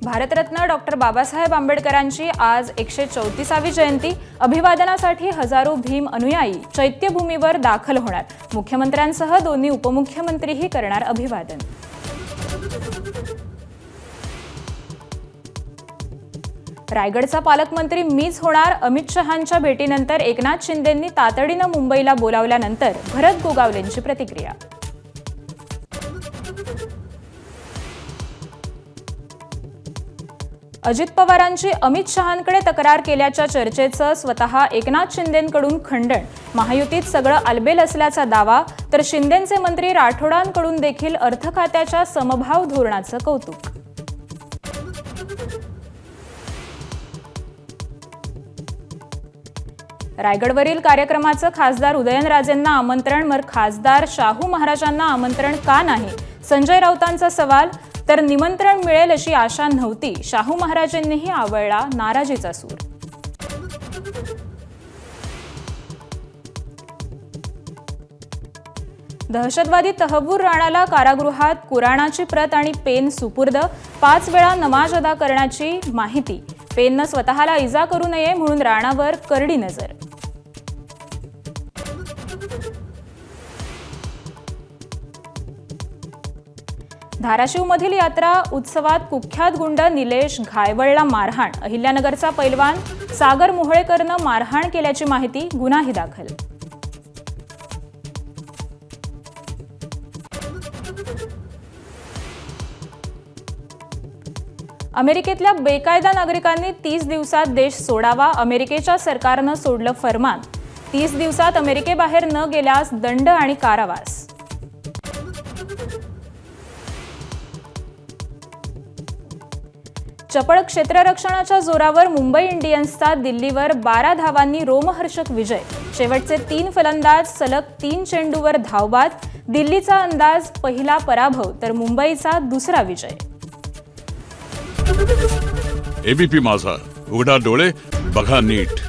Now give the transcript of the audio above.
Bharat Ratna doctor Babasaheb आंबेडकरांची आज 134वी जयंती। अभिवादनासाठी हजारो भीम अनुयायी चैत्यभूमीवर दाखल होणार। मुख्यमंत्र्यांसह दोन्ही उपमुख्यमंत्रीही करणार अभिवादन। रायगडचा पालकमंत्री मीच होणार। अमित शहांच्या भेटीनंतर एकनाथ शिंदेंनी तातडीने मुंबईला बोलावल्यानंतर भरत गोगावलेंची प्रतिक्रिया। अजित पवारांची अमित शहांकडे तक्रार केल्याच्या चर्चेचं स्वतः एकनाथ शिंदेंकडून खंडन। महायुतीत सगळं आलबेल असल्याचा दावा, तर शिंदेंचे मंत्री राठोडांकडून देखील अर्थ खात्याच्या समभाव धोरणाचं कौतुक। रायगडवरील कार्यक्रमाचं खासदार उदयनराजेंना आमंत्रण, मग खासदार शाहू महाराजांना आमंत्रण का नाही? संजय राऊतांचा सवाल। तर निमंत्रण मिळेल अशी आशा नव्हती, शाहू महाराजांनीही आवळला नाराजीचा सूर। दहशतवादी तहव्वूर राणाला कारागृहात कुराणाची प्रत आणि पेन सुपूर्द। 5 वेळा नमाज अदा करण्याची माहिती। पेननं स्वतःला इजा करू नये म्हणून राणावर करडी नजर। धाराशिवमधील यात्रा उत्सवात कुख्यात गुंड निलेश घायवळला मारहाण। अहिल्यानगरचा पैलवान सागर मोहोळेकरनं मारहाण केल्याची माहिती, गुन्हाही दाखल। अमेरिकेतल्या बेकायदा नागरिकांनी 30 दिवसात देश सोडावा। अमेरिकेच्या सरकारनं सोडलं फरमान। 30 दिवसात अमेरिकेबाहेर न गेल्यास दंड आणि कारावास। चपळ क्षेत्ररक्षणाच्या जोरावर मुंबई इंडियन्सचा दिल्लीवर 12 धावांनी रोमहर्षक विजय। शेवटचे 3 फलंदाज सलग 3 चेंडूवर धावबाद। दिल्लीचा अंदाज पहिला पराभव, तर मुंबईचा दुसरा विजय। एबीपी माझा, उघडा डोळे बघा नीट।